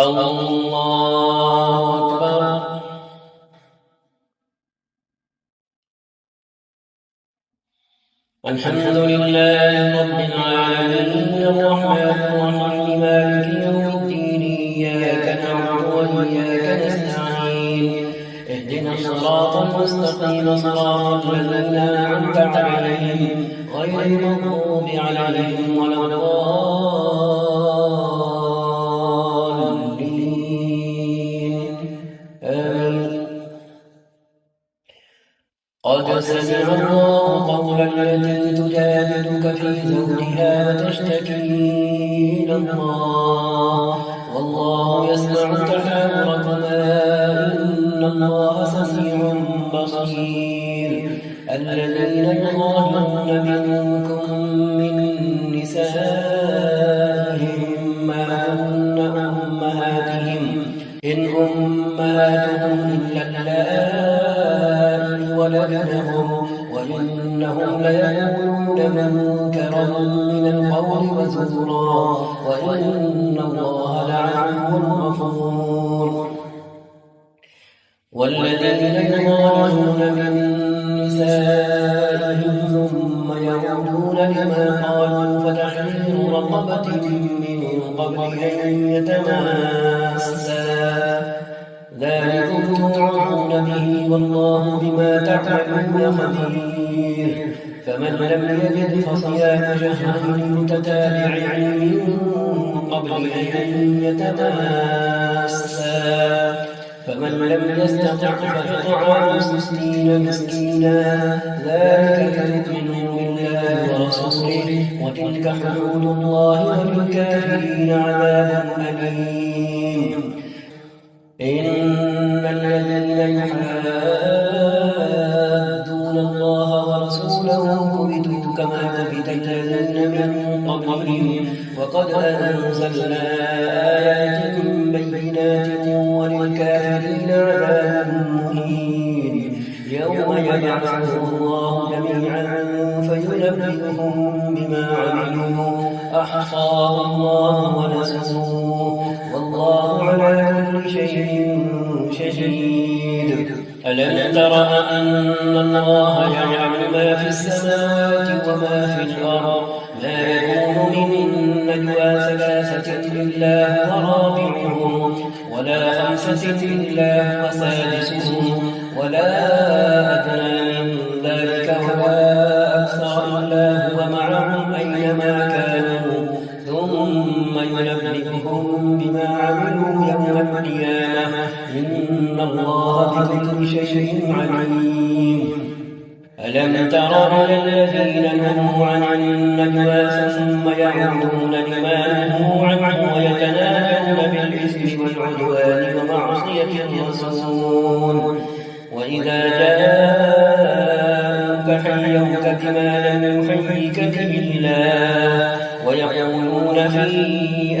الله أكبر. الحمد لله رب العالمين الرحمن الرحيم مالك يوم الدين إياك نعبد وإياك نستعين اهدنا الصراط المستقيم صراط الذين أنعمت عليهم غير المغضوب عليهم ولا الضالين آمين. قد سمع الله قول التي تجادلك في زوجها وتشتكي إلى الله والله يسمع تحاوركما إن الله سميع بصير. الذين يظاهرون منكم من نسائهم ما هن أمهاتهم إن أمهاتهم إلا اللائي ولدنهم وإنهم ليقولون منكرا من القول وزورا وإن الله لعفو غفور. والذين يظاهرون من نسائهم ثم يعودون لما قالوا فتحرير رقبة من قبل أن يتماسا ذلكم توعظون به والله بما تعملون خبير. فمن لم يجد فصيام شهرين متتابعين من قبل أن يتماسا فمن لم يستطع فإطعام 60 مسكينا ذلك لتؤمنوا بالله ورسوله وتلك حدود الله وللكافرين عذاب أليم. إن الذين يحادون الله ورسوله كبتوا كما كبت الذين من قبلهم وقد أنزلنا آيات بينات وللكافرين عذاب مهين. يوم يبعثهم الله جميعا فينبئهم بما عملوا أحصاه الله ونسوه والله على كل شيء شهيد. ألم تر أن الله يعلم ما في السماوات وما في الأرض ما يكون من نجوى 3 إلا هو رابعهم ولا 5 إلا هو سادسهم ولا أدنى من ذلك ولا أكثر إلا هو معهم أينما كانوا ثم ينبئهم بما عملوا يوم القيامة إن الله بكل شيء عليم. ألم تر إلى الذين نهوا عن النجوى ثم يعودون لما نهوا عنه ويتناجون بالإثم والعدوان ومعصية الرسول وإذا جاءوك حيوك بما لم يحيك به الله ويقولون في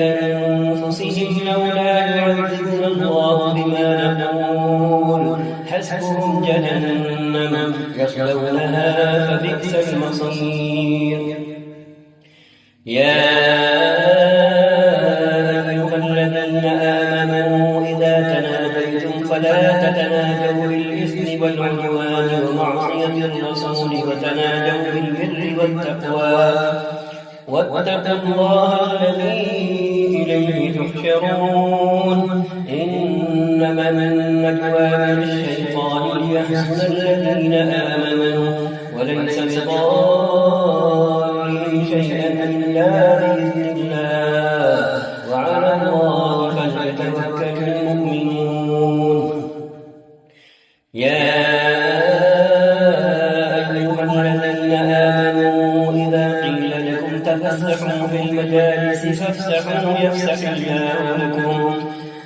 أنفسهم لولا يعذبنا الله بما نقول حسبهم جهنم يصلونها فبئس المصير. يا أيها الذين آمنوا إذا تناجيتم فلا تتناجوا بالإثم والعدوان ومعصية الرسول وتناجوا بالبر والتقوى واتقوا الله الذي إليه تحشرون. إنما النجوى من الشيطان ليحزن الذين آمنوا وليس بضارهم شيئا إلا بإذن الله وعلى الله فليتوكل المؤمنون. يا أيها الذين آمنوا إذا قيل لكم تفسحوا في المجالس فافسحوا يفسح الله لكم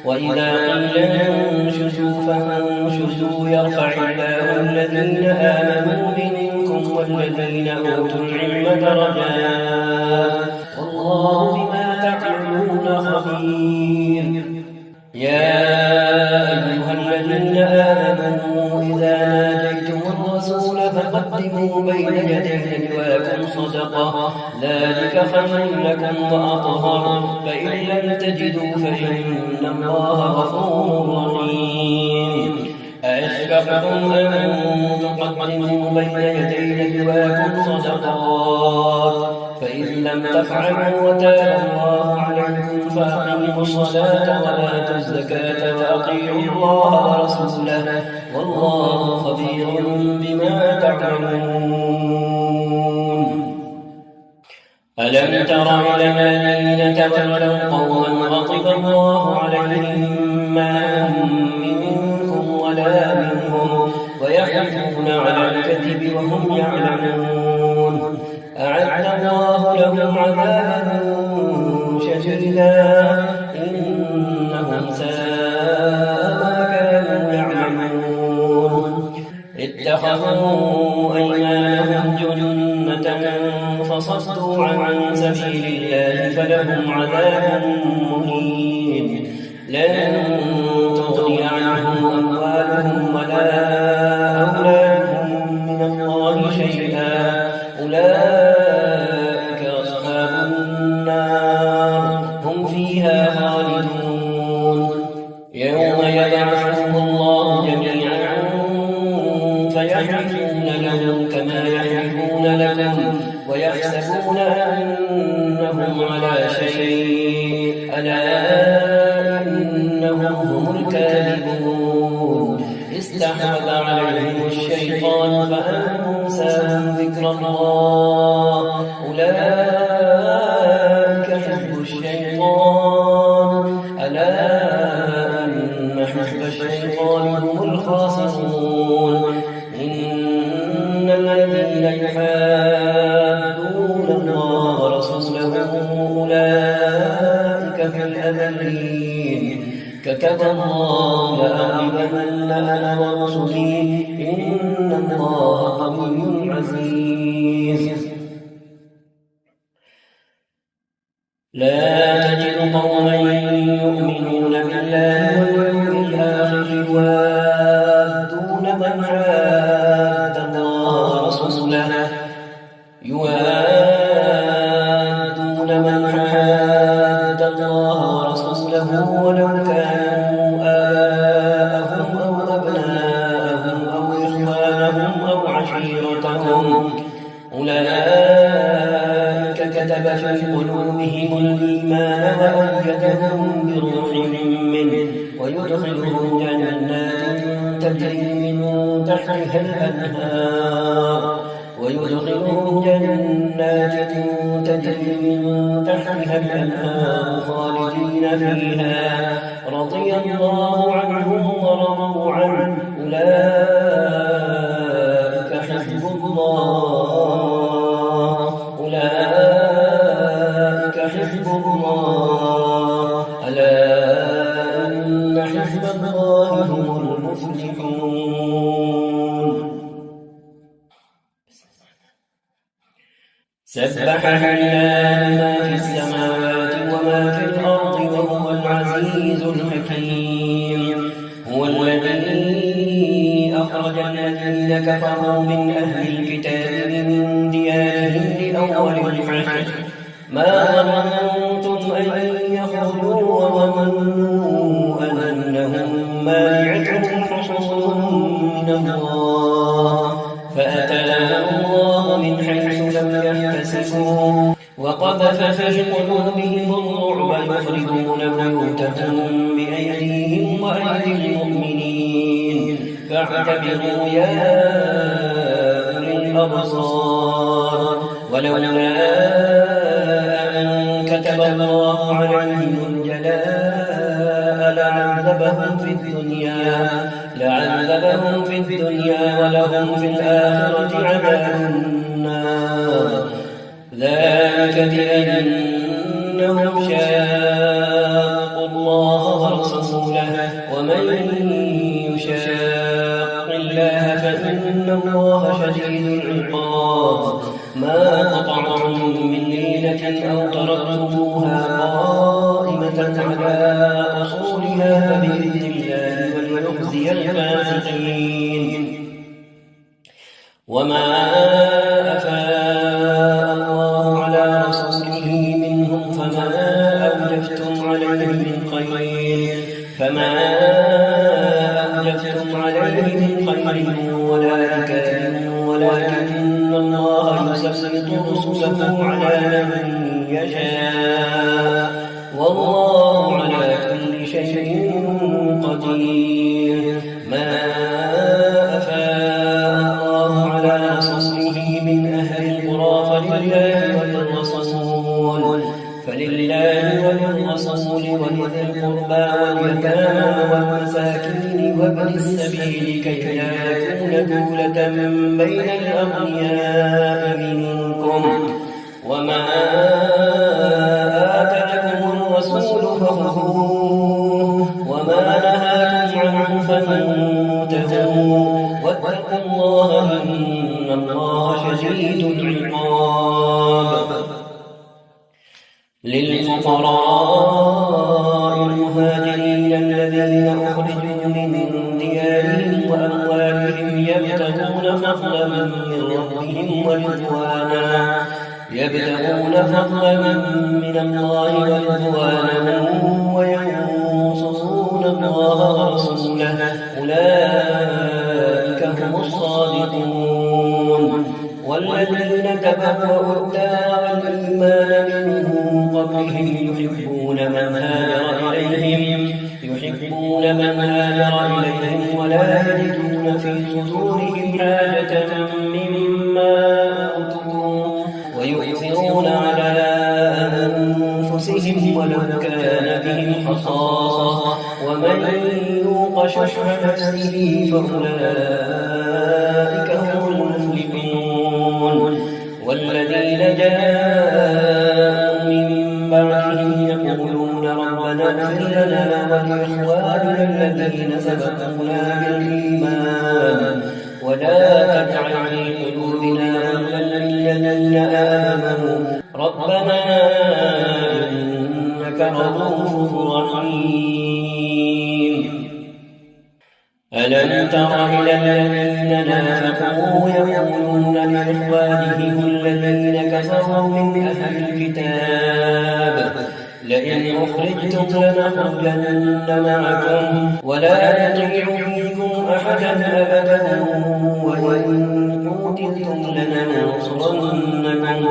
وإذا قيل انشزوا فانشزوا يرفع الله الذين آمنوا منكم والذين أوتوا العلم درجات والله بما تعملون خبير. يا أيها الذين آمنوا إذا ناجيتم الرسول فقدموا بين يدي نجواكم صدقة ذلك خير لكم وأطهر فإن لم تجدوا فإن الله غفور رحيم. أأشفقتم أن تقدموا بين يدي نجواكم صدقات فإذ لم تفعلوا وتاب الله عليكم فأقيموا الصلاة وآتوا الزكاة وأطيعوا الله ورسوله والله خبير بما تعملون. ألم تر إلى الذين تولوا قوما غضب الله عليهم ما هم منكم ولا منهم ويحلفون على الكذب وهم يعلمون أعد الله لهم عذابا شديدا إنهم ساء ما كانوا يعملون. اتخذوا أيمانهم جنة فصدوا عن سبيل الله فلهم عذاب مهين لن تغني عنهم أموالهم ولا أولادهم من الله شيئا أولئك أصحاب النار هم فيها خالدون. يوم يبعثهم الله جميعا فيحلفون له كما يحلفون لكم ويحسبون أنهم على شيء ألا إنهم هم الكاذبون. استحوذ عليهم الشيطان فأنساهم ذكر الله أولئك حزب الشيطان ألا إن حزب الشيطان هم الخاسرون. إن الذين يحادون الله ورسوله أولئك في الأذلين كتب الله لأغلبن أنا ورسلي إن الله قوي عزيز. لا تجد قوما يؤمنون بالله واليوم الآخر يوادون من حاد الله ورسوله ولو كانوا آباءهم أو أبناءهم أو إخوانهم أو عشيرتهم أولئك كتب في قلوبهم الإيمان وأيدهم بروح منه ويدخلهم جنات تجري من تحتها الأنهار خالدين فيها رضي الله عنهم ورضوا عنه أولئك حزب الله ألا إن حزب الله هم المفلحون. سبح لله ما في السماوات وما في الأرض وهو العزيز الحكيم. هو الذي أخرج الذين كفروا من أهل الكتاب من ديارهم لأول الحشر ما ظننتم أن يخرجوا وظنوا أنهم مانعتهم حصونهم من الله فأتاهم الله من حيث لم يحتسبوا وقذف في قلوبهم الرعب يخربون بيوتهم بأيديهم وأيدي المؤمنين فاعتبروا يا أولي الأبصار. ولولا أن كتب الله عليهم الجلاء لعذبهم في الدنيا ولهم في الآخرة عذاب النار ذلك بأنهم شاقوا الله ورسوله ومن يشاق الله فإن الله شديد العقاب. ما قطعتم من لينة أو تركتموها قائمة على أصولها فبإذن الله وليخزي الفاسقين. وما أفاء الله على رسوله منهم فما أوجفتم عليه من خير فما أوجفتم عليه من خيل ولا ركاب ولكن الله يسلط رسله على من يشاء والله على كل شيء قدير. ما أفاء الله على رسوله من أهل القرى فلله وللرسول ولذي القربى واليتامى والمساكين وابن السبيل كي لا يكون دولة بين الأغنياء منكم. وما آتاكم الرسول فخذوه وما نهاكم عنه فانتهوا واتقوا الله إن الله شديد العقاب. للفقراء المهاجرين الذين أخرجوا من ديارهم وأموالهم يبتغون فضلا من ربهم من الله ورضوانا وينصرون الله ورسوله أولئك هم الصادقون. والذين تبوأوا الدار والإيمان من قبلهم يحبون من هاجر إليهم ولا يجدون في صدورهم حاجة مما أوتوا ويؤثرون على أنفسهم ولو كان بهم خصاصة ومن يوق شح نفسه فأولئك هم المفلحون. والذين جاءوا من بعدهم يقولون ربنا اغفر لنا ولإخواننا الذين سبقونا بالإيمان ولا تجعل في قلوبنا غلا للذين آمنوا ربنا إنك رؤوف رحيم. ألم تر إلى الذين نافقوا يقولون لإخوانهم الذين كفروا من أهل الكتاب لئن أخرجتم لنخرجن معكم ولا نطيع فيكم أحدا أبدا وإن قتلتم لننصرنكم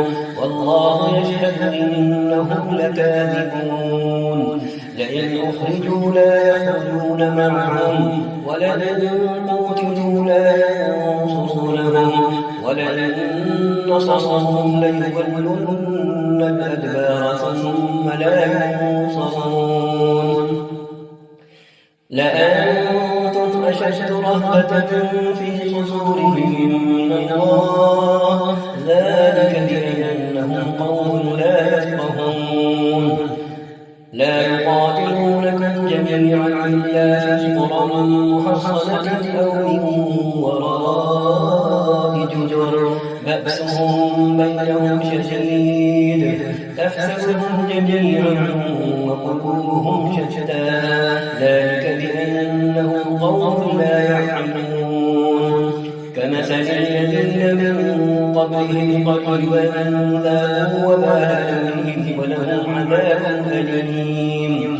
والله يشهد إنهم لكاذبون. لئن أخرجوا لا يخرجون معهم ولئن قتلوا لا ينصرونهم ولئن نصرهم ليولن الأدبار ثم لا ينصرون. لأنتم أشد رهبة في صدورهم من الله ذلك بأنهم قوم لا يفقهون. لا يقاتلونكم جميعا إلا في قرى محصنة أو من وراء جدر بأسهم بينهم شديد تحسبهم جميعا وقلوبهم شتى ذلك بأنهم قوم لا يعقلون. كمثل الذين من قبلهم قريبا ذاقوا وبال أمرهم ولهم عذاب أليم.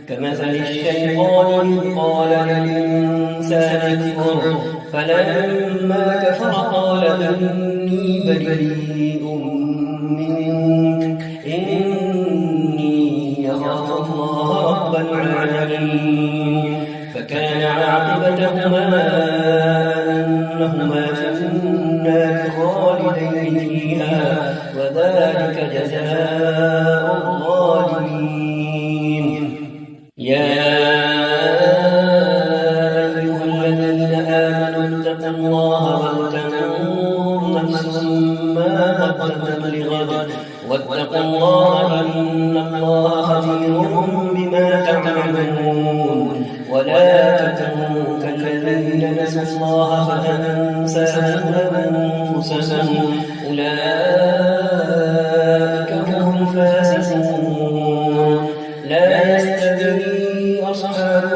كمثل الشيطان إذ قال للإنسان اكفر فلما كفر قال إني بريء منك إني أخاف الله رب العالمين. فكان عاقبتهما أنهما في النار خالدين فيها وذلك جزاء الظالمين. يا أيها الذين آمنوا اتقوا الله ولتنظر نفس ما قدمت لغد واتقوا الله إن الله خبير بما تعملون. ولا تكونوا كالذين نسوا الله فأنساهم أنفسهم أولئك هم الفاسقون. لا يستوي أصحاب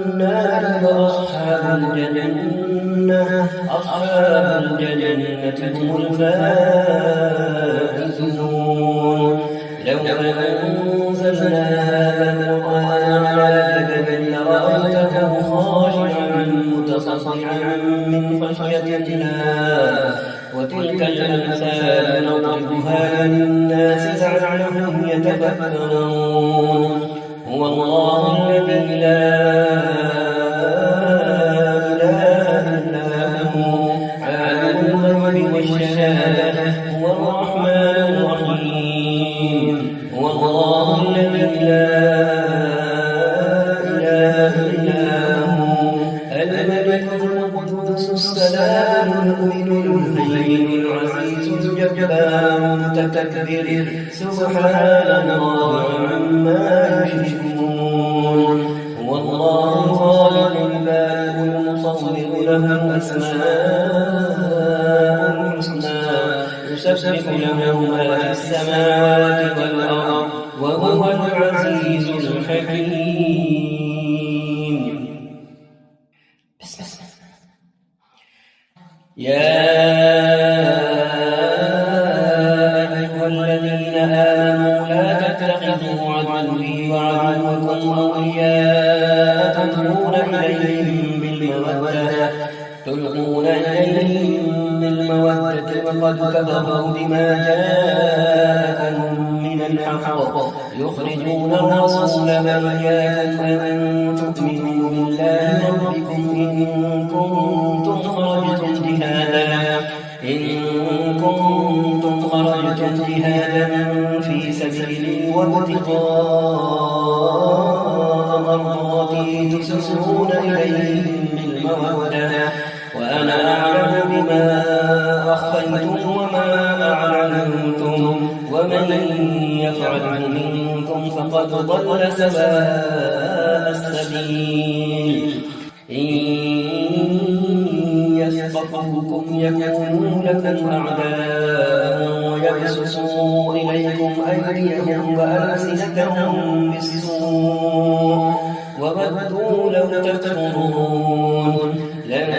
النار وأصحاب الجنة أصحاب الجنة هم الفائزون. لو أنزلنا هذا القرآن على جبل لرأيته الذي لا إله إلا هو عالم الغيب والشهادة هو الرحمن الرحيم هو الله الذي لا إله إلا هو الملك القدوس السلام المؤمن المهيمن العزيز الجبار المتكبر سبحان الله عما يشركون هو الله الخالق البارئ المصور له الأسماء الحسنى يسبح له ما في السماوات والأرض وهو العزيز الحكيم. يا أيها الذين آمنوا لا تتخذوا عدوي وعدوكم أولياء تلقون إليهم بالمودة وقد كفروا بما جاءكم من الحق يخرجون الرسول وإياكم أن تؤمنوا بالله ربكم إن كنتم خرجتم جهادا في سبيلي وابتغاء مرضاتي تسرون إليهم بالمودة وأنا أعلم بما أخفيتم وما أعلنتم ومن يفعله منكم فقد ضل سواء السبيل. إن يثقفوكم يكونوا لكم أعداء ويبسطوا إليكم أيديهم وألسنتهم بالسوء وودوا لو تكفرون لن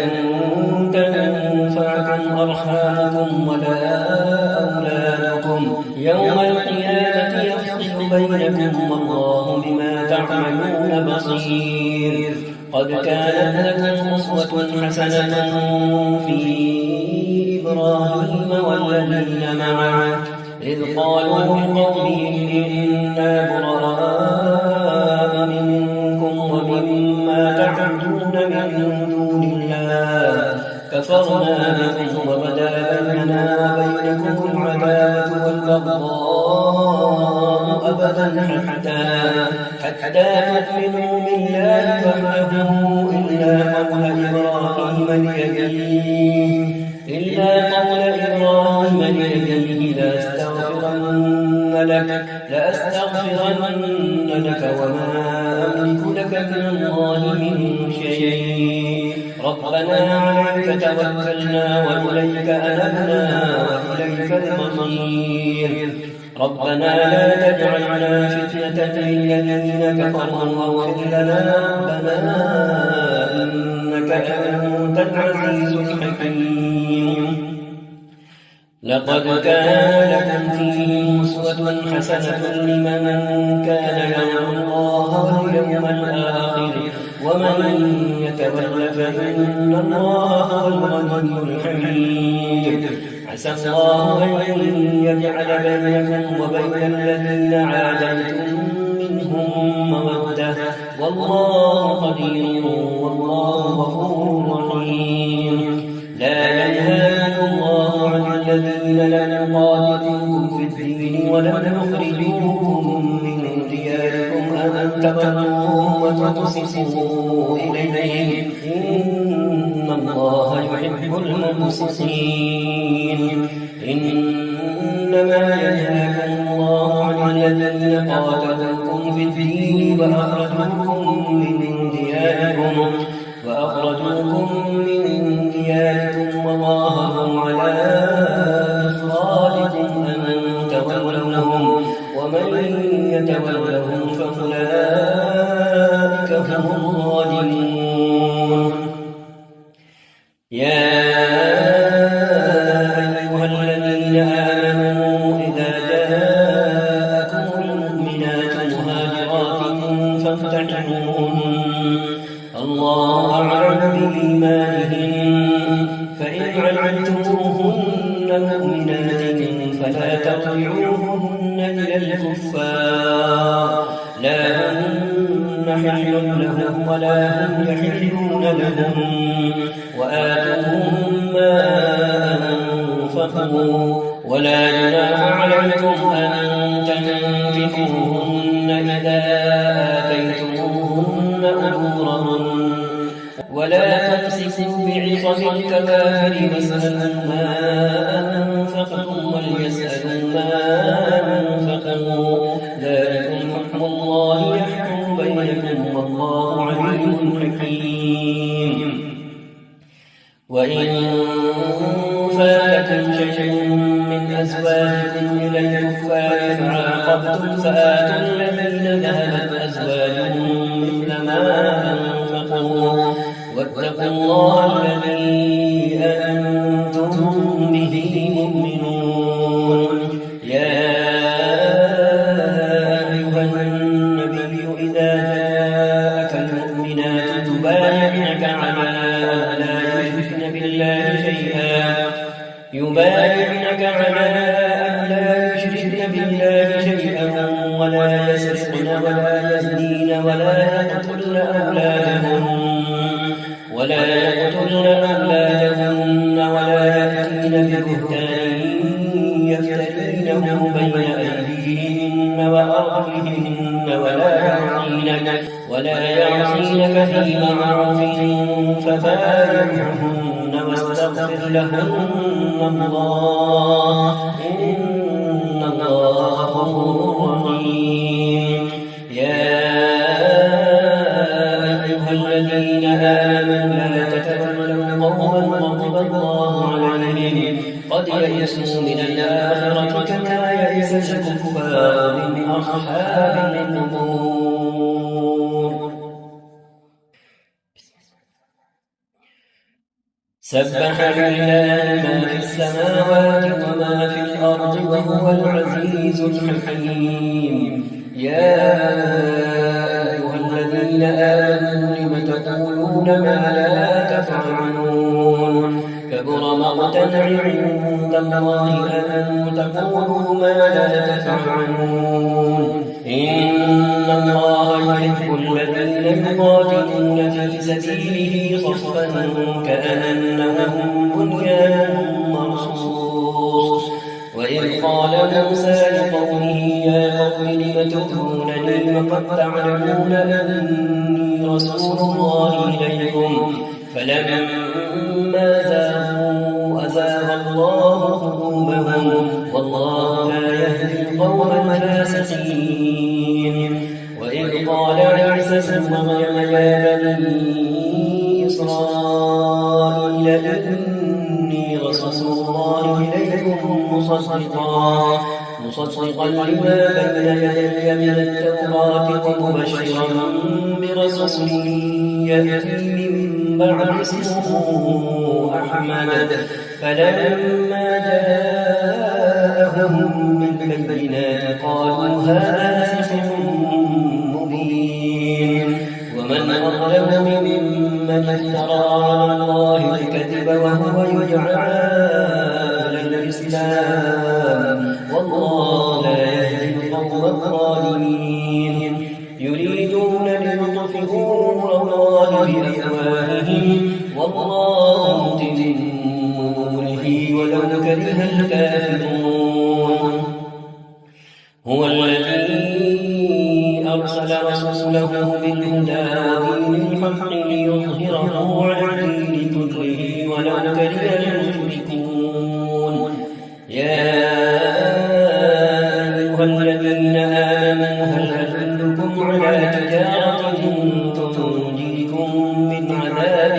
تنفعكم أرحامكم ولا أولادكم يوم القيامة يفصل بينكم والله بما تعملون بصير. قد كانت لكم أسوة حسنة في إبراهيم والذين معه إذ قالوا لقومهم إنا براء منكم ومما تعبدون من دون الله كفرنا بكم وبدا بيننا وبينكم العداوة والبغضاء أبدا حتى تؤمنوا بالله وحده إلا قول إبراهيم لأبيه لأستغفرن لك وما أملك لك من الله من شيء ربنا عليك توكلنا وإليك أنبنا وإليك المصير. ربنا لا تجعلنا فتنة للذين كفروا واغفر لنا ربنا إنك أنت العزيز الحكيم. لقد كان لكم فيهم أسوة حسنة لمن كان يرجو الله واليوم الآخر ومن يتول فإن الله هو الغني الحميد. عسى الله أن يجعل بينكم وبين الذين عاديتم منهم مودة والله قدير والله غفور رحيم. لا ينهاكم الله عن الذين لم يقاتلوكم في الدين ولم يخرجوكم من دياركم أن تبروهم وتقسطوا إليهم إن الله يحب المقسطين. إنما ينهاكم الله عن الذين قاتلوكم في الدين وأخرجوكم من دياركم وظاهروا على إخراجكم أن تولوهم ومن يتولهم فأولئك هم الظالمون. يا أيها الذين آمنوا إذا جاءكم المؤمنات مهاجرات فامتحنوهن الله أعلم بإيمانهن فإن علمتموهن مؤمنات فلا ترجعوهن إلى الكفار لا هن حل لهم ولا هم يحلون لهم وآتوهم ما أنفقوا ولا جناح عليكم أن تنكحوهن إذا آتيتموهن أجورهن ولا تمسكوا بعصم الكبائر واسألوا ما أنفقتم وليسألوا ما أنفقوا ذلكم حكم الله يحكم بينكم والله عليم حكيم. وإن فاتكم شيء من أزواجكم إلى الكفار فعاقبتم فآتوا الذين ذهبت أزواجهم مثل ما أنفقوا واتقوا الله الذي أنتم به مؤمنون. يا أيها النبي إذا جاءك المؤمنات يبايعنك على أن لا يشركن بالله شيئا ولا يسرقن ولا يزنين ولا يقتلن أولادهن ولا يأتين ببهتان يفترينه بين أيديهن وأرجلهن ولا يعصينك في معروف فبايعهن واستغفر لهن الله إن الله غفور رحيم. يا أيها الذين آمنوا لا تتولوا قوما غضب الله عليهم قد يئسوا من الآخرة كما يئس الكفار من أصحاب القبور. سبح لله ما في السماوات وما في الأرض وهو العزيز الحكيم. يا أيها الذين آمنوا لم تقولون ما لا تفعلون كبر مقتا عند الله أن تقولوا ما لا تفعلون. إن الله يحب الذين يقاتلون في سبيله صفا كأنهم بنيان مرصوص. وإذ قال موسى لقومه يا قوم لم تؤذونني وقد تعلمون أني رسول الله إليكم فلما زاغوا أزاغ الله قلوبهم والله لا يهدي القوم الفاسقين. وإذ قال عيسى ابن مريم يا بني إسرائيل إني رسول الله إليكم مصدقا لما بين يدي من التوراة ومبشرا برسول يأتي من بعد اسمه أحمد. فلما جاءهم بالبينات قالوا هذا سحر مبين. ومن أظلم ممن افترى على الله الكذب وهو يدعى إلى الإسلام والله لا يهدي القوم الظالمين. يريدون ليطفئوا نور الله بأفواههم والله متم نوره ولو كره الكافرون. هو الذي أرسل رسوله بالهدى ودين الحق ليظهره على الدين كله ولو كره المشركون. يا أيها الذين آمنوا هل أدلكم على تجارة تنجيكم من عذاب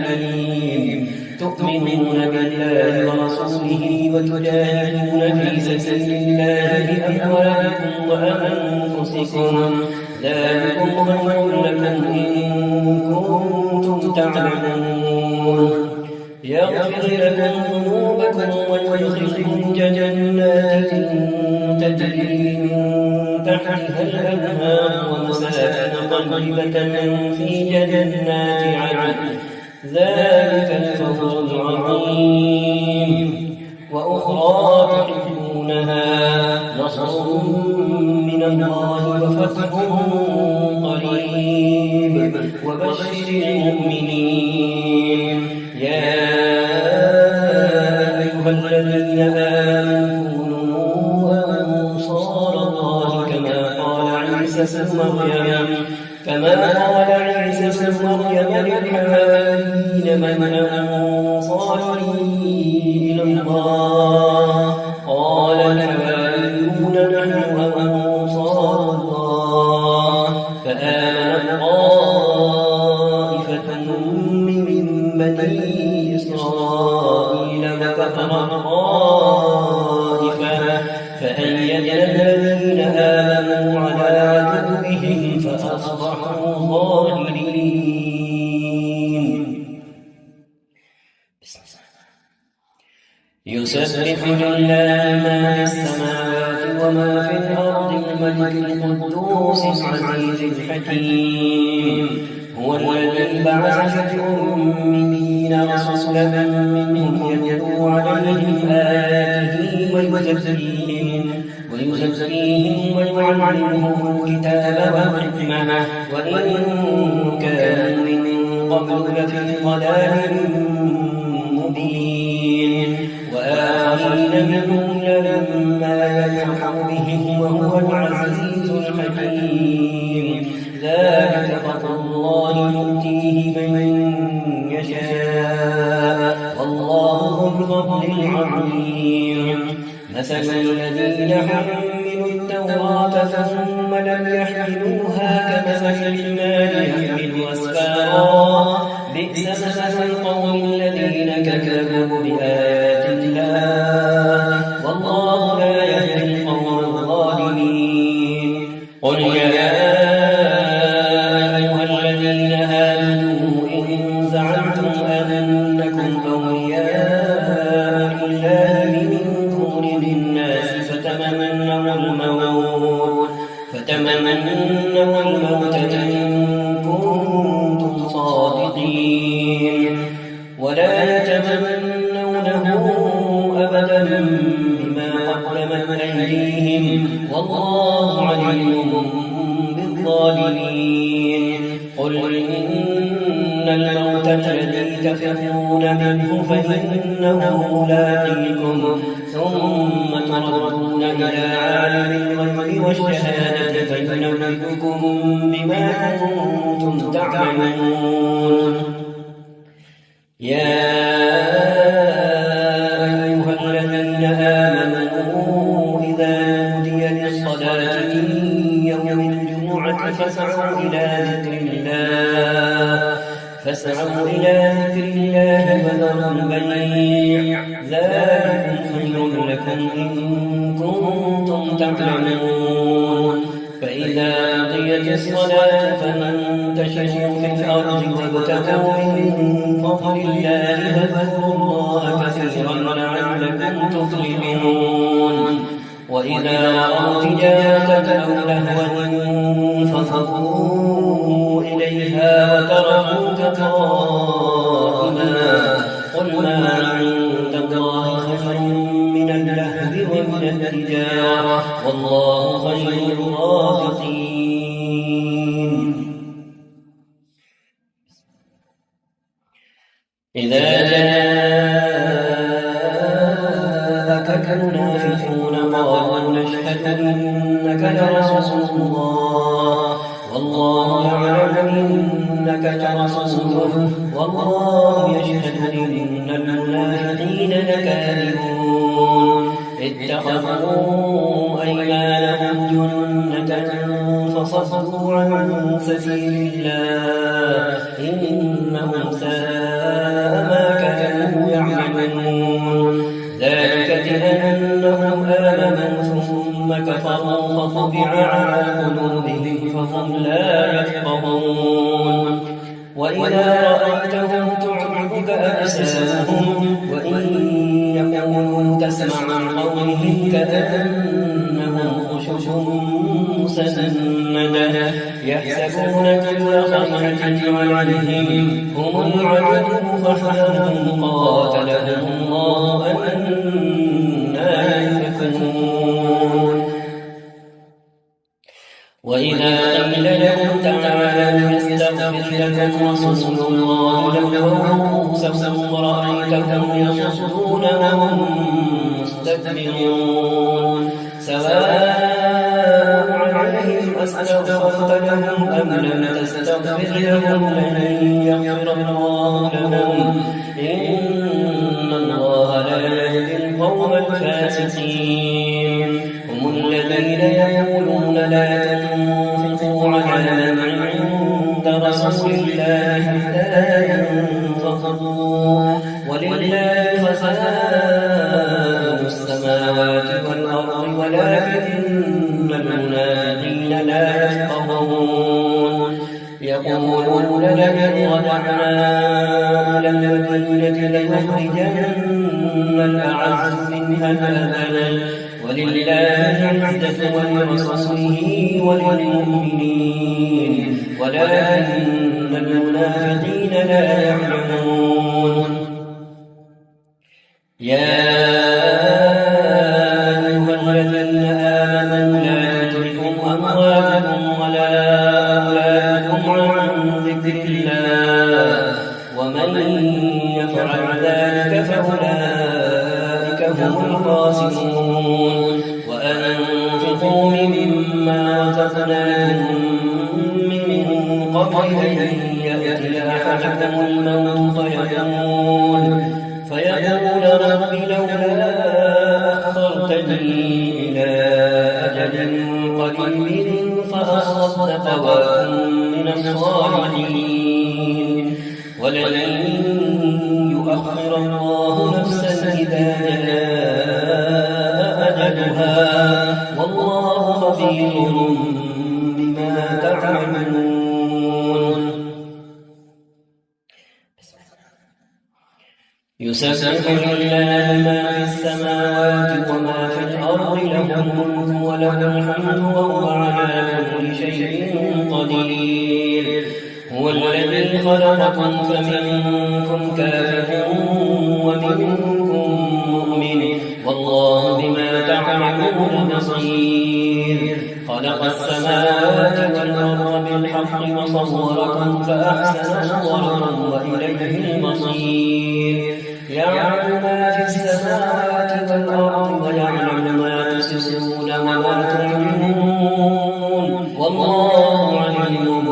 أليم تؤمنون بالله ورسوله وتجاهدون في سبيل الله بأموالكم وأنفسكم ذلكم خير لكم إن كنتم تعلمون. يغفر لكم ذنوبكم ويدخلكم جنات تجري من تحتها الأنهار ومساكن طيبة في جنات عدن ذلك الفوز العظيم. وأخرى تحبونها نصر من الله وفتح قريب وبشر المؤمنين. يا أيها الذين آمنوا كونوا أنصار الله كما قال عيسى ابن مريم للحواريين من أنصاري إلى الله قال الحواريون نحن أنصار الله. فآمنت طائفة من بني إسرائيل وكفرت طائفة فأيدنا الذين آمنوا على عدوهم فأصبحوا ظاهرين. يسبح لله ما في السماوات وما في الأرض الملك القدوس العزيز الحكيم. هو الذي بعث في الأميين رسولا منهم يتلو عليهم آياته ويزكيهم ويعلمهم الكتاب والحكمة وإن كانوا من قبل لفي ضلال مبين. وآخرين منهم لما يلحق بهم وهو العزيز الحكيم. ذلك فضل الله يؤتيه من يشاء والله ذو الفضل العظيم. مثل الذين حملوا التوراة ثم لم يحملوها كمثل الحمار يحمل أسفارا بئس مثل القوم الذين كذبوا بآيات الله والله لا يهدي القوم الظالمين. قل يا أيها الذين آمنوا إن زعمتم أنكم أولياء لله من دون الناس فتمنوا الموت إن كنتم صادقين ولا يتمنونه أبدا بما قدمت أيديهم والله عليم بالظالمين. قل إن الموت الذي تفرون منه فإنه ملاقيكم ثم تردون إلى عالم الغيب والشهادة فينبئكم بما كنتم تعملون. يا أيها الذين آمنوا إذا نودي للصلاة من يوم الجمعة فاسعوا إلى ذكر الله وذروا البيع ذلكم خير لكم إن كنتم تعلمون. فإذا قضيت الصلاة فانتشروا في الأرض وابتغوا من فضل الله واذكروا الله كثيرا لعلكم تفلحون. وإذا رأوا تجارة أو لهوا انفضوا إليها وتركوك قائما قل ما عند الله خير من اللهو ومن التجارة والله خير الرازقين. إذا جاءك المنافقون قالوا نشهد إنك لرسول الله والله يعلم إنك لرسوله والله يشهد إن المنافقين لكاذبون. اتخذوا أيمانهم جنة فصدوا عن سبيل الله إنهم ساء ما كانوا يعملون. ذلك بأنهم آمنوا ثم كفروا فطبع على قلوبهم فهم لا يفقهون. وإذا رأيتهم تعجبك أجسامهم وإن يقولوا تسمع لقولهم كأنهم خشب مسندة يحسبون كل صيحة عليهم هم العدو فاحذرهم قاتلهم الله أنى يؤفكون. وإذا قيل لهم تعالوا يستغفر يستغفر لكم رسول الله لووا رؤوسهم ورأيتهم يصدون وهم مستكبرون سواء عليهم أستغفرت لهم أم لم تستغفر لهم لن يغفر الله لهم إن الله لا يهدي القوم الفاسقين هم الذين يقولون لا تنفقوا على من عند رسول الله حتى ينفضوا ولله خزائن السماوات والأرض ولكن المنافقين لا يفقهون يقولون لئن رجعنا إلى المدينة ليخرجن الأعز منها الأذل ولله العزة ولرسوله وللمؤمنين ولكن المنافقين لا يعلمون يا أيها الذين آمنوا لا تلهكم أموالكم ولا أولادكم عن ذكر الله ومن يفعل ذلك فأولئك هم الخاسرون وأنفقوا مما رزقناكم من قبل أن يأتي أحدكم الموت فيقول رب لولا أخرتني إلى أجل قريب فأصدق وأكن من الصالحين ولن يؤخر الله نفسا إذا جاء أجلها والله خبير بما تعملون يسبح لله ما في السماوات وما في الأرض له الملك وله الحمد وهو على كل شيء قدير هو الذي خلقكم فمنكم كافر ومنكم مؤمن والله بما تعملون بصير خلق السماوات والأرض بالحق وصوركم فأحسن صوركم وإليه المصير يعلم ما في السماوات والأرض ويعلم ما تسرون وما تعلنون والله عليم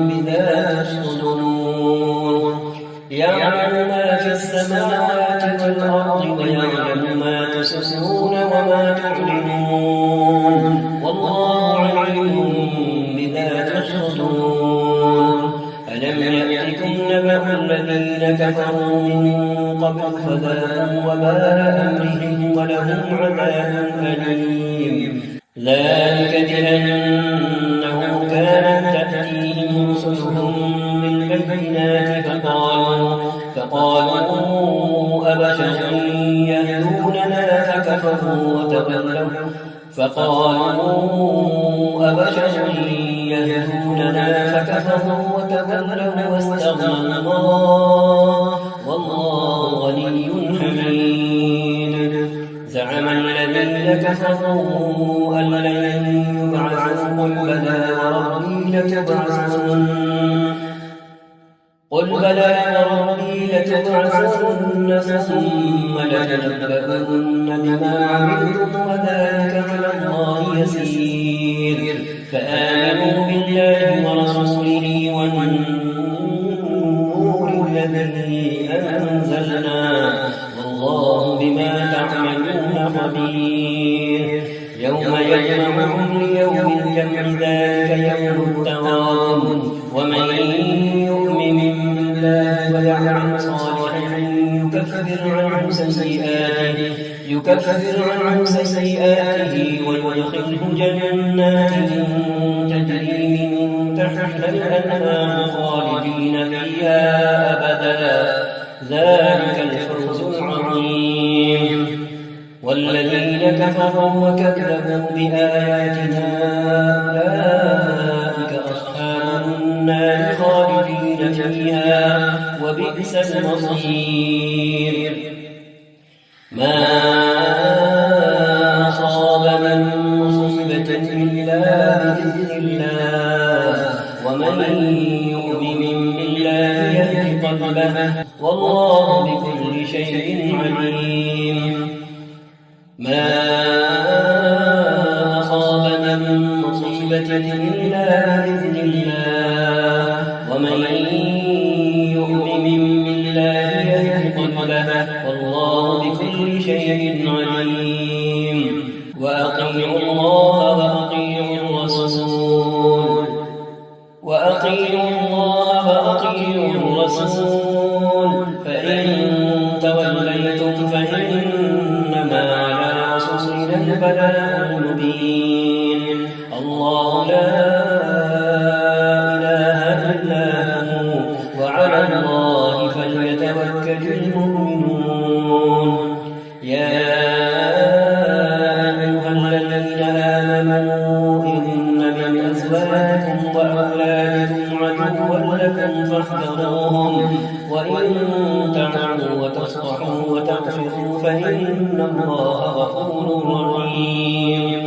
بذات الصدور يعلم ما في السماوات والأرض ويعلم ما تسرون وما تعلنون والله عليم بذات الصدور ألم يأتكم نبأ الذين كفروا من قبل فذاقوا وبال أمرهم ولهم عذاب أليم ذلك بأنه كانت تأتيهم رسلهم بالبينات فقالوا أبشر يهدوننا فكفروا وتولوا واستغنى الله والله غني حميد زعم الذين كفروا أن لن يبعثوا قل بلى وربي لتبعثن ثم لتنبؤن بما عملتم وذلك على الله يسير فآمنوا بالله ورسوله والنور الذي أنزلنا والله بما تعملون خبير يوم يجمعهم ليوم الجمع ذلك يوم التغابن ومن يؤمن بالله ويعمل صالحا يكفر عنه سيئاته ويدخله جنات تجري من تحتها الأنهار خالدين فيها أبدا ذلك الفوز العظيم والذين كفروا وكذبوا بآياتنا أولئك أصحاب النار خالدين فيها وبئس المصير ما أصاب من مصيبة إلا بإذن الله ومن يؤمن قلبه والله بكل شيء عليم. ما أصاب من مصيبة إلا بإذن الله ومن يؤمن بالله يهد قلبه والله بكل شيء عليم. وأطيعوا الله وأطيعوا الرسول فإن توليتم فإنما على رسولنا البلاغ المبين. الله لا إله إلا هو وعلى الله فليتوكل المؤمنون. يا أيها الذين آمنوا إن من أزواجكم وأولادكم عدوا لكم فاحذروهم وإن تعفوا وتصفحوا وتغفروا فإن الله غفور رحيم.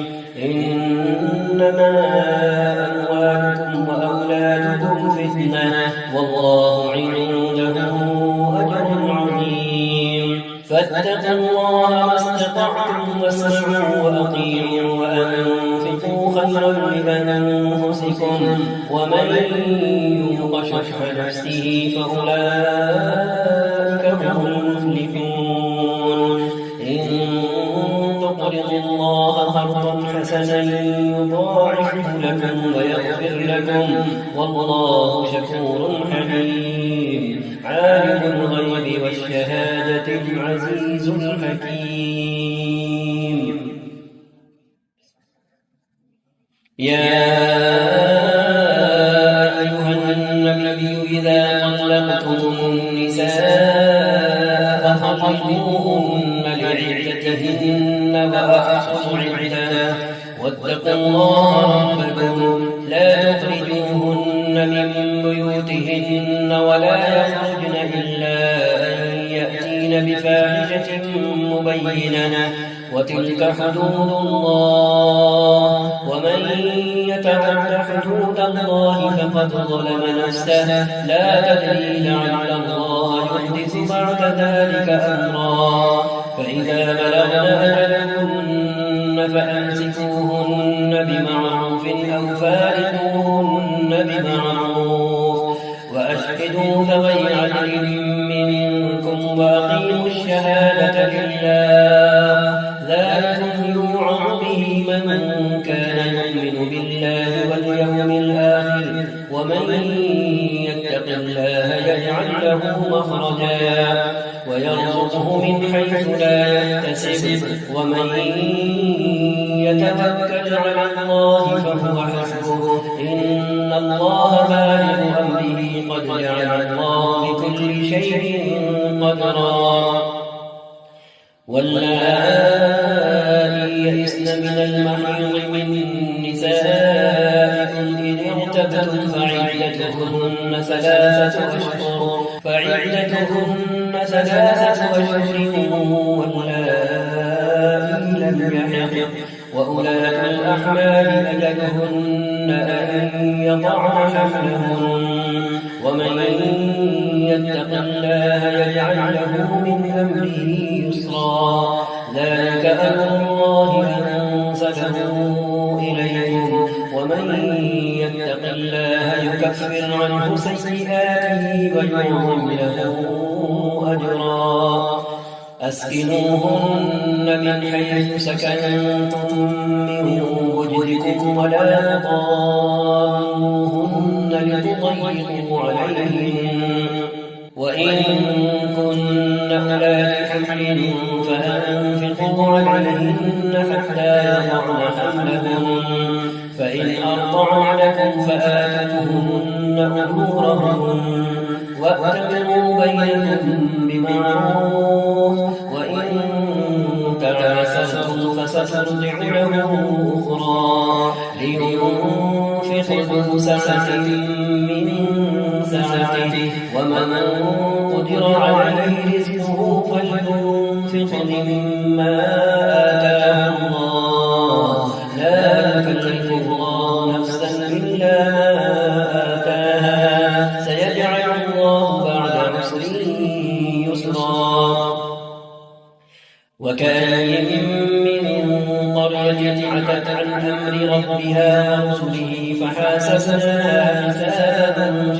إنما أموالكم وأولادكم فتنة والله عنده أجر عظيم. فاتقوا الله ما استطعتم واسمعوا وأطيعوا وأنفقوا خيرا لأنفسكم ومن يوق شح نفسه فأولئك هم المفلحون. إن تقرضوا الله قرضا حسنا يضاعفه لكم ويغفر لكم والله شكور حليم. عالم الغيب والشهادة العزيز الحكيم. يا أيها النبي إذا طلقتم النساء فطلقوهن لعدتهن وأحصوا العدة واتقوا الله ربكم لا تخرجوهن من بيوتهن ولا يخرجن إلا أن يأتين بفاحشة مبينة وتلك حدود الله ومن يتعد حدود الله فقد ظلم نفسه لا تدري لعل الله يحدث بعد ذلك أمرا. فإذا بلغن أجلهن فأمسكوهن بمعروف أو فارقوهن بمعروف وأشهدوا ذوي عدل منكم وأقيموا الشهادة لله ذلكم يوعظ به من كان يؤمن بالله واليوم الآخر ومن يتق الله يجعل له مخرجا ويرزقه من حيث لا يحتسب ومن يتوكل على الله فهو حسبه إن الله بالغ أمره قد جعل الله لكل شيء قدرا. واللائي يئسن من المحيض من نسائكم إن ارتبتم فعدتهن ثلاثة أشهر واللائي لم يحضن وأولاة الأحمال أجلهن أن يضعن حملهن ومن يتق الله يجعل له من أمره يسرا. ذلك أمر الله أنزله إليكم ومن يتق الله يكفر عنه سيئاته ويعظم له أجرا. أسكنوهن من حيث سكنتم من وجدكم ولا تضاروهن لتضيقوا عليهن وإن كن أولاد حمل فأنفقوا عليهن حتى يضعن حملهن فإن أرضعن لكم فآتوهن أجورهن وأتمروا بينكم بمعروف وإن تعاسرتم فسترضع له أخرى لينفق ذو سعة من سعته ومن قدر عليه رزقه فلينفق مما آتاه الله لا يكلف الله نفسا إلا ما آتاها سيجعل الله بعد وكأين من قرية عتت عن أمر ربها ورسله فحاسبناها حسابا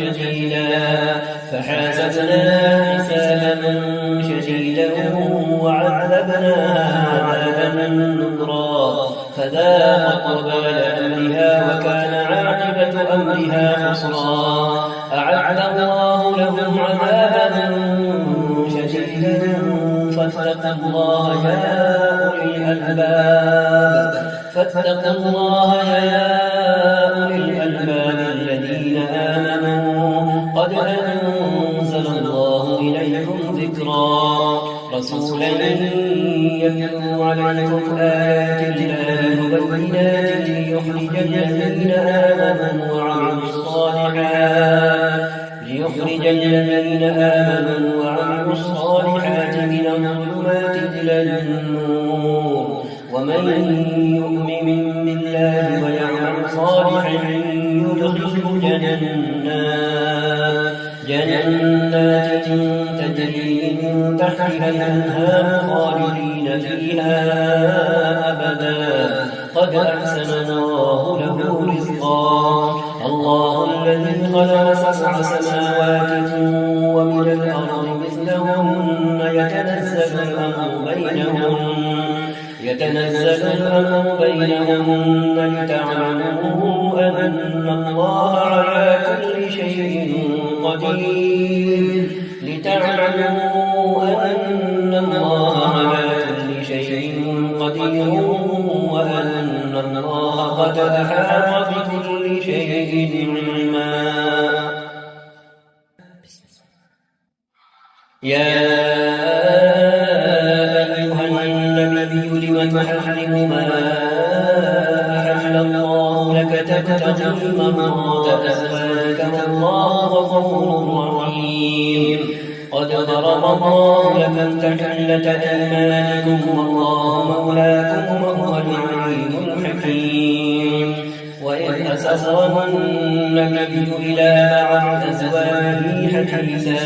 شديدا وعذبناها عذابا نكرا فذاقت وبال أمرها وكان عاقبة أمرها خسرا أعد الله لهم عذابا شديدا فاتقوا الله يا أولي الألباب الذين آمنوا قد أنزل الله إليكم ذكرا رسولا يتلو عليكم آيات الله مبينات ليخرج الذين آمنوا وعملوا الصالحات من الظلمات إلى النور ومن يؤمن بالله ويعمل صالحا يدخله جنات تجري من تحتها الأنهار خالدين فيها أبدا قد أحسن الله له رزقا الله الذي خلق 7 سماوات ومن الأرض مثلهن يتنزل الأمر بينهن لتعلموا أن الله على كل شيء قدير وأن الله قد أحاط بكل شيء علما يا أيها النبي لم تحرم ما أحل الله لك تبتغي مرضات أزواجك والله غفور رحيم قد ضرب الله لكم تحلة أيمانكم والله مولاكم وهو العليم الحكيم وإذ أسر النبي إلى بعض أزواجه حديثا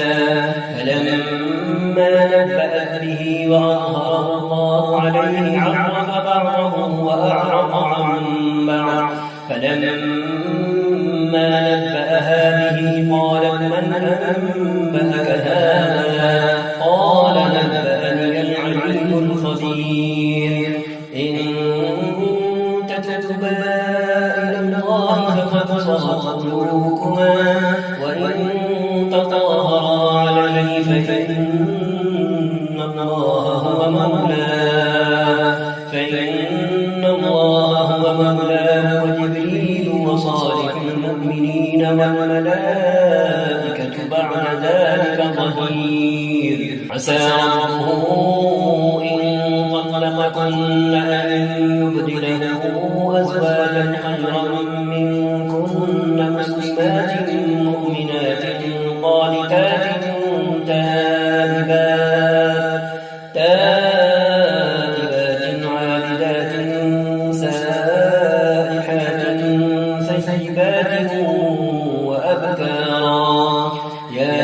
فلما نبأت به وأظهره الله عليه عرف بعضه وأعرض عن بعض فلما نبأها به قالت من أنبأك هذا قال نبأني العليم الخبير إن تتوبا إلى الله فقد صغت قلوبكما وإن تظاهرا عليه فإن الله هو مولاه وجبريل وصالح المؤمنين والملائكة بعد ذلك ظهير عسى ربه إن طلقكن أن يبدله أزواجا خيرا منكن مسلمات مؤمنات قانتات تائبات عابدات سائحات ثيبات وأبكارا يا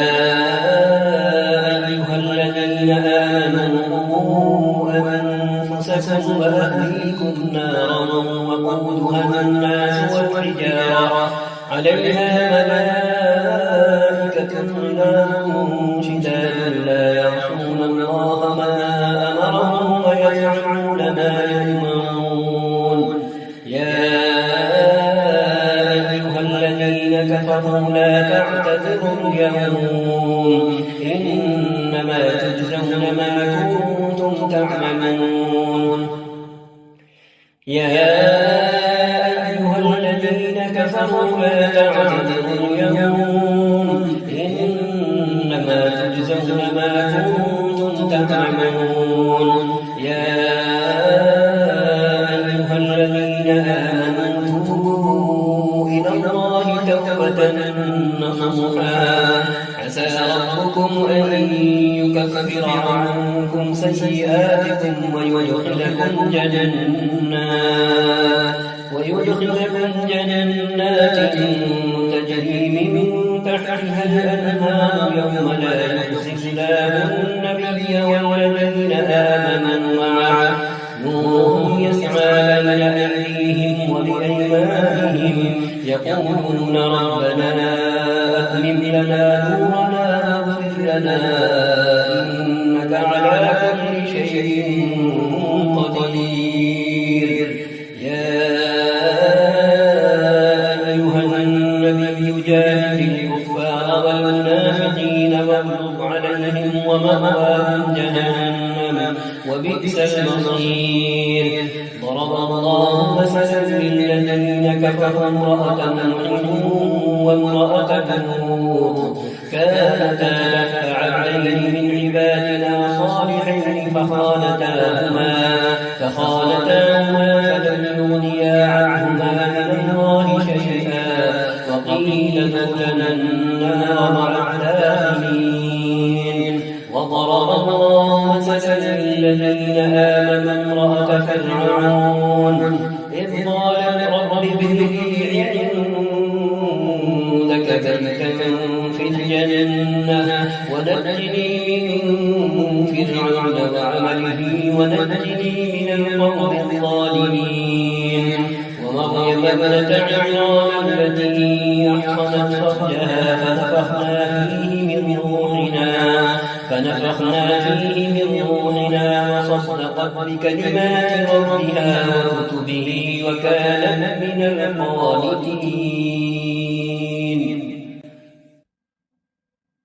أيها الذين آمنوا أنفسكم وأهليكم نارا وقودها الناس والحجارة عليها ملائكة غلاظ شداد لا يعصون الله ما أمرهم ويفعلون ما يؤمرون يا أيها الذين كفروا لا تعتذروا اليوم إنما تجزون ما كنتم تعملون يا أيها الذين كفروا لا تعتذروا اليوم إنما تجزون ما كنتم تعملون يا أيها الذين آمنوا توبوا إلى الله توبة نصوحا عسى ربكم أن يكفر عنكم سيئاتكم ويدخلكم جنات تجري من تحتها الأنهار يوم لا يخزي الله النبي والذين آمنوا معه نورهم يسعى بين أيديهم وبأيمانهم يقولون ربنا أتمم لنا نورنا واغفر لنا إنك على كل شيء قدير. يا أيها النبي جاهد الكفار والمنافقين واغلظ عليهم ومأواهم جهنم وبئس المصير. ضرب الله مثلا للذين كفروا امرأة نوح وامرأة لوط كانتا تحت عبدين من عبادنا صالحين فخانتاهما فلم يغنيا عنهما من الله شيئا وقيل ادخلا النار مع الداخلين. وضرب الله مثلا للذين آمنوا امرأة فرعون إذ قالت رب ابن لي عندك بيتا في الجنة ونجني من فرعون وعمله ونجني من القوم الظالمين. ومريم ابنة عمران التي أحصنت فرجها فنفخنا فيه من روحنا وصدقت بكلمات ربها وكتبه وكانت من القانتين.